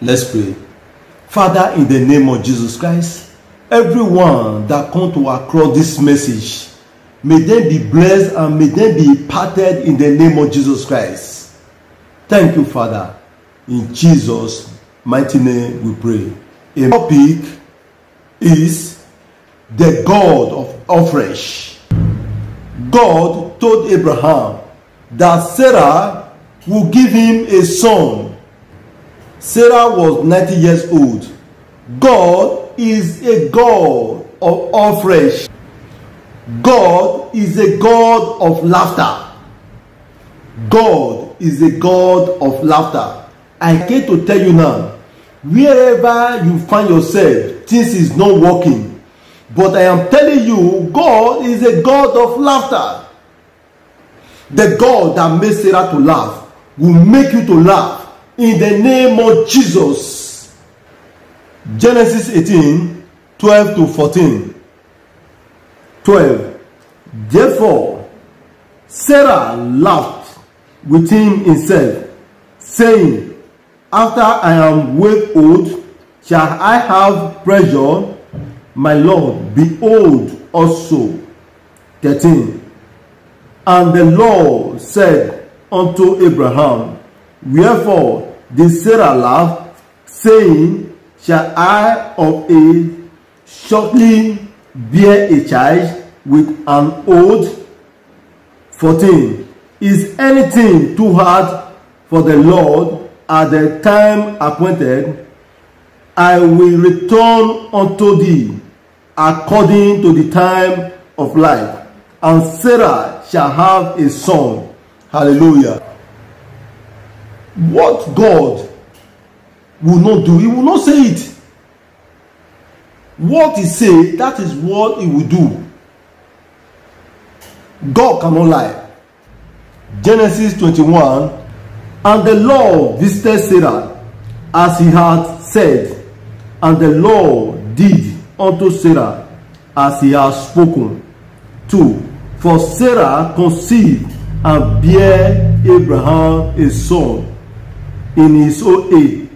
Let's pray. Father, in the name of Jesus Christ, everyone that come to across this message, may they be blessed and may they be imparted in the name of Jesus Christ. Thank you, Father. In Jesus' mighty name we pray. The topic is the God of all flesh. God told Abraham that Sarah will give him a son. Sarah was 90 years old. God is a God of all flesh. God is a God of laughter. God is a God of laughter. I came to tell you now, wherever you find yourself, things is not working. But I am telling you, God is a God of laughter. The God that made Sarah to laugh will make you to laugh in the name of Jesus. Genesis 18, 12 to 14. 12. Therefore, Sarah laughed within himself, saying, after I am well old, shall I have pleasure? My Lord, behold also. 13. And the Lord said unto Abraham, wherefore did Sarah laugh, saying, shall I of age shortly bear a child with an old? 14. Is anything too hard for the Lord? At the time appointed, I will return unto thee according to the time of life, and Sarah shall have a son. Hallelujah. What God will not do, he will not say it. What he say, that is what he will do. God cannot lie. Genesis 21. And the Lord visited Sarah as he had said, and the Lord did unto Sarah as he had spoken. 2. For Sarah conceived and bare Abraham a son in his old age,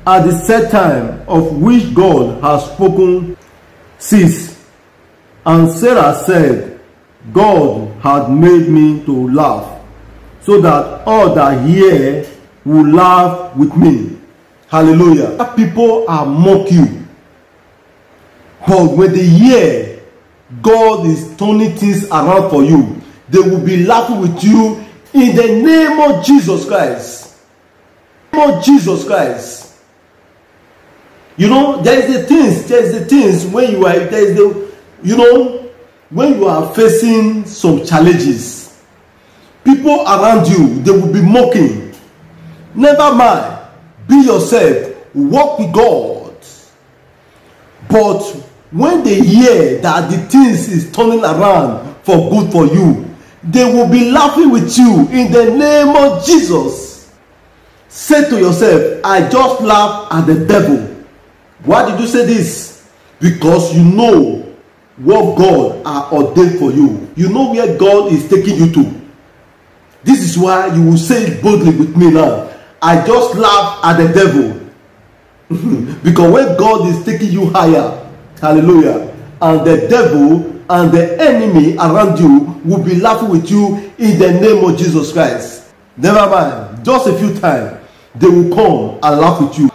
at the set time of which God has spoken. 6. And Sarah said, God had made me to laugh, so that all that hear will laugh with me. Hallelujah. People are mock you, but when they hear God is turning things around for you, they will be laughing with you in the name of Jesus Christ. In the name of Jesus Christ. You know, there is the things when you are, when you are facing some challenges, people around you, they will be mocking. Never mind. Be yourself. Walk with God. But when they hear that the things is turning around for good for you, they will be laughing with you in the name of Jesus. Say to yourself, I just laugh at the devil. Why did you say this? Because you know what God has ordained for you. You know where God is taking you to. This is why you will say it boldly with me now. I just laugh at the devil. Because when God is taking you higher, hallelujah, and the devil and the enemy around you will be laughing with you in the name of Jesus Christ. Never mind, just a few times, they will come and laugh with you.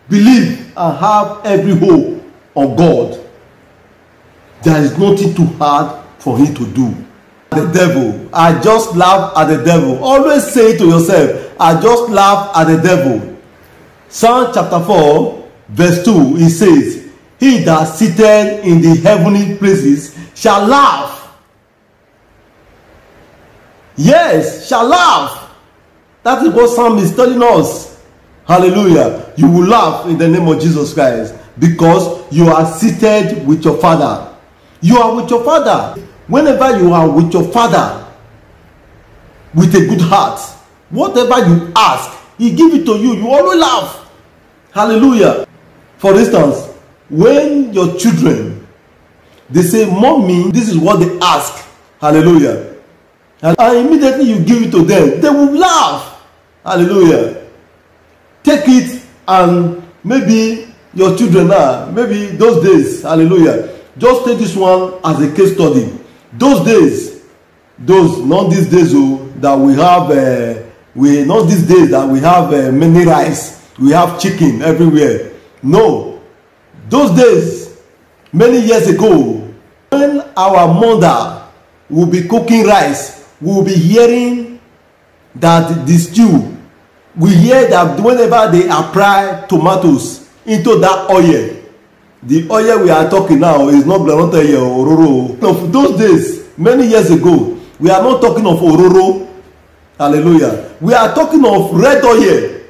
Believe and have every hope on God. There is nothing too hard for him to do. The devil, I just laugh at the devil. Always say to yourself, I just laugh at the devil. Psalm chapter 4 verse 2, it says, he that sitteth in the heavenly places shall laugh. Yes, shall laugh. That is what Psalm is telling us. Hallelujah. You will laugh in the name of Jesus Christ because you are seated with your Father. You are with your Father. Whenever you are with your Father with a good heart, whatever you ask, he give it to you. You always laugh. Hallelujah. For instance, when your children, they say, Mommy, this is what they ask. Hallelujah. And immediately you give it to them, they will laugh. Hallelujah. Take it And maybe your children now, maybe those days, hallelujah, just take this one as a case study. Those days, not these days that we have, not these days that we have many rice, we have chicken everywhere. No, those days, many years ago, when our mother will be cooking rice, we will be hearing that the stew, we hear that whenever they apply tomatoes into that oil, the oil we are talking now is not groundnut oil or ororo. Of those days, many years ago, we are not talking of ororo. Hallelujah. We are talking of red oil.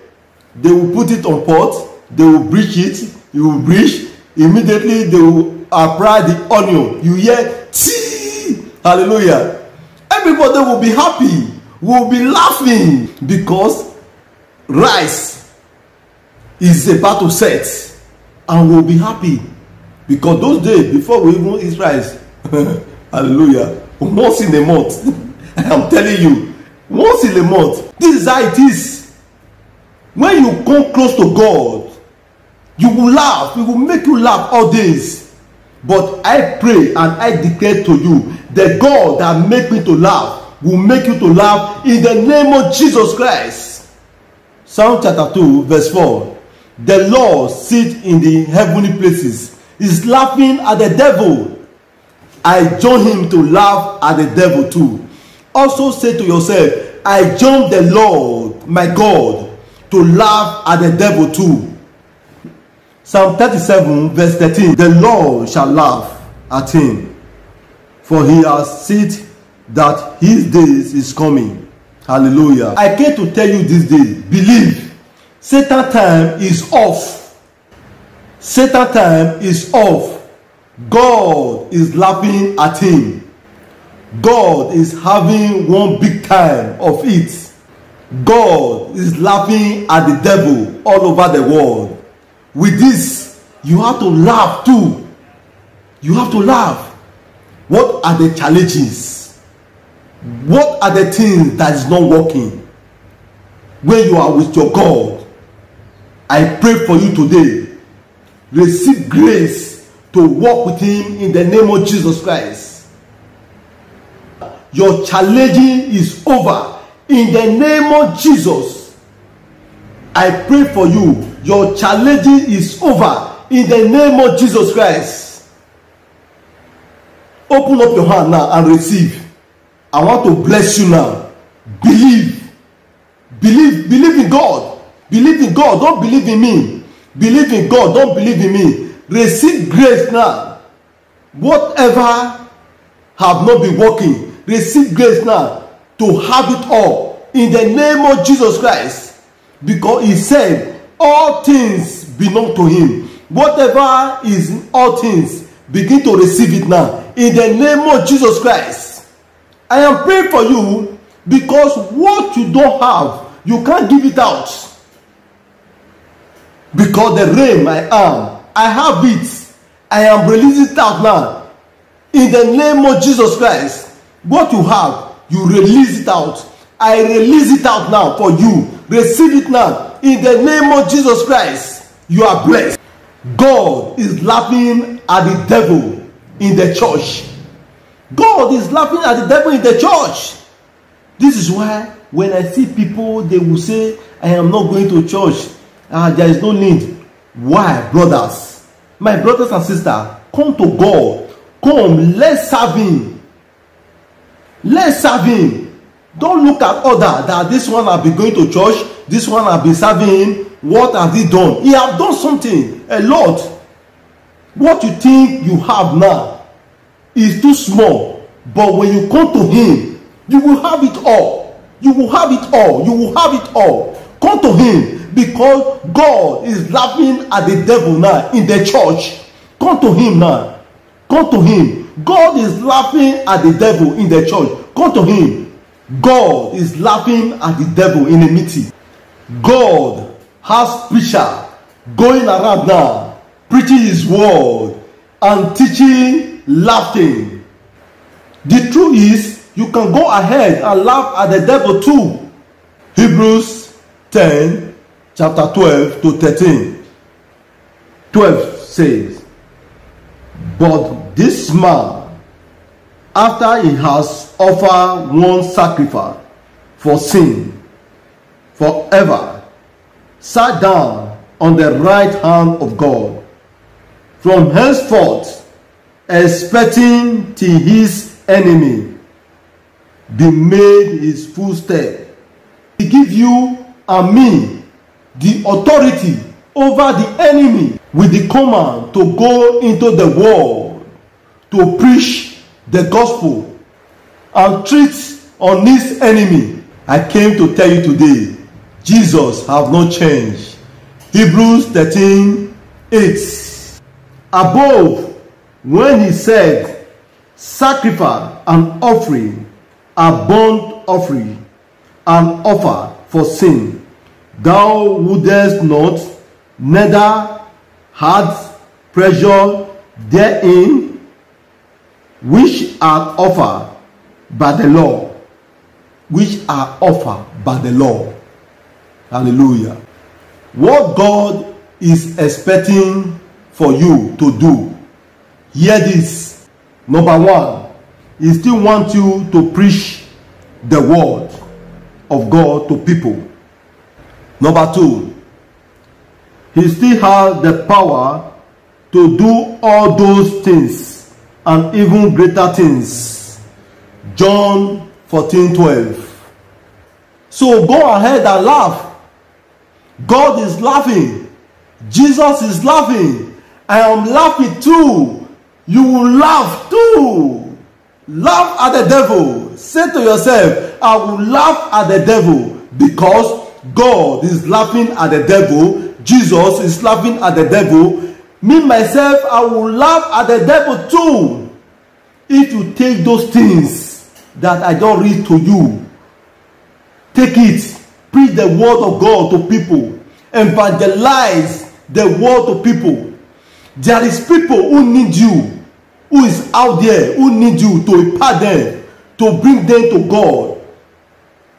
They will put it on pot, they will bleach it, you will bleach, immediately they will apply the onion. You hear tea. Hallelujah. Everybody will be happy, will be laughing, because rice is about to set. And we'll be happy, because those days before we even eat rice, hallelujah, once in a month, I'm telling you, once in a month, this is how it is. When you come close to God, you will laugh, it will make you laugh all days. But I pray and I declare to you, the God that make me to laugh will make you to laugh in the name of Jesus Christ. Psalm chapter 2 verse 4. The Lord sit in the heavenly places, is laughing at the devil. I join him to laugh at the devil too. Also say to yourself, I join the Lord my God to laugh at the devil too. Psalm 37 verse 13. The Lord shall laugh at him, for he has said that his days is coming. Hallelujah. I came to tell you this day, believe. Satan time is off. Satan time is off. God is laughing at him. God is having one big time of it. God is laughing at the devil all over the world. With this, you have to laugh too. You have to laugh. What are the challenges? What are the things that is not working? When you are with your God, I pray for you today. Receive grace to walk with him in the name of Jesus Christ. Your challenging is over in the name of Jesus. I pray for you. Your challenging is over in the name of Jesus Christ. Open up your hand now and receive. I want to bless you now. Believe. Believe in God. Believe in God, don't believe in me. Believe in God, don't believe in me. Receive grace now. Whatever have not been working, receive grace now to have it all in the name of Jesus Christ. Because he said, all things belong to him. Whatever is in all things, begin to receive it now in the name of Jesus Christ. I am praying for you, because what you don't have, you can't give it out. Because the realm I have it. I am releasing it out now. In the name of Jesus Christ. What you have, you release it out. I release it out now for you. Receive it now. In the name of Jesus Christ. You are blessed. God is laughing at the devil in the church. God is laughing at the devil in the church. This is why when I see people, they will say, I am not going to church. There is no need. Why, brothers? My brothers and sisters, come to God. Come, let's serve him. Let's serve him. Don't look at other that this one have been going to church, this one have been serving him. What has he done? He have done something, a lot. What you think you have now is too small. But when you come to him, you will have it all. You will have it all. You will have it all. Come to him. Because God is laughing at the devil now in the church. Come to him now. Come to him. God is laughing at the devil in the church. Come to him. God is laughing at the devil in a meeting. God has preacher going around now, preaching his word and teaching, laughing. The truth is, you can go ahead and laugh at the devil too. Hebrews 10 chapter 12 to 13. 12 says, but this man, after he has offered one sacrifice for sin forever, sat down on the right hand of God, from henceforth expecting till his enemy be made his footstool. He give you and me the authority over the enemy, with the command to go into the world to preach the gospel and treat on his enemy. I came to tell you today, Jesus have not changed. Hebrews 13:8. Above, when he said, sacrifice and offering, a burnt offering, and offer for sin, thou wouldest not, neither had pleasure therein, which are offered by the law. Which are offered by the law. Hallelujah. What God is expecting for you to do, hear this. Number one, He still wants you to preach the word of God to people. Number two, He still has the power to do all those things and even greater things. John 14:12. So go ahead and laugh. God is laughing. Jesus is laughing. I am laughing too. You will laugh too. Laugh at the devil. Say to yourself, I will laugh at the devil, because God is laughing at the devil. Jesus is laughing at the devil. Me, myself, I will laugh at the devil too. If you take those things that I don't read to you, take it. Preach the word of God to people. Evangelize the word to people. There is people who need you, who is out there, who need you to impart them, to bring them to God.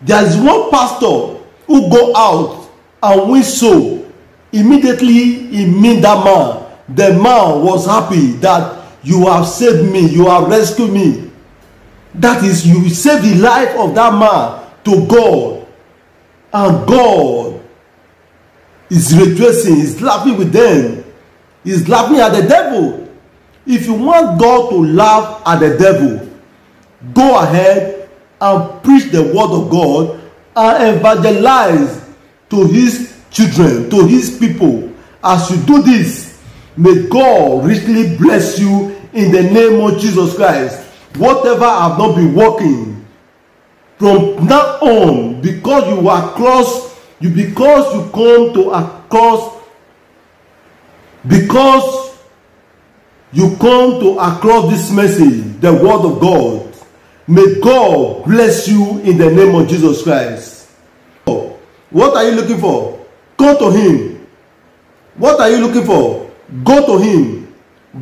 There is one pastor who go out and win soul. Immediately he meet that man. The man was happy that you have saved me, you have rescued me. That is, you save the life of that man to God. And God is rejoicing, is laughing with them. He's laughing at the devil. If you want God to laugh at the devil, go ahead and preach the word of God and evangelize to his children, to his people. As you do this, may God richly bless you in the name of Jesus Christ. Whatever have not been working, from now on, because you are cross, because you come to a cross, because you come to across this message, the word of God, may God bless you in the name of Jesus Christ. What are you looking for? Go to Him. What are you looking for? Go to Him.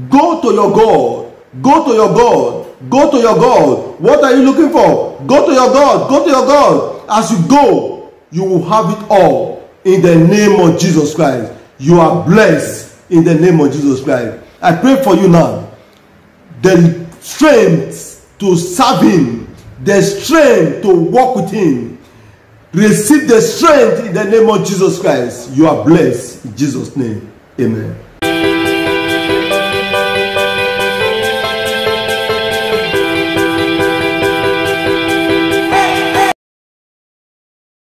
Go to your God. Go to your God. Go to your God. What are you looking for? Go to your God. Go to your God. As you go, you will have it all in the name of Jesus Christ. You are blessed in the name of Jesus Christ. I pray for you now. The strength to serve Him, the strength to walk with Him. Receive the strength in the name of Jesus Christ. You are blessed in Jesus' name. Amen.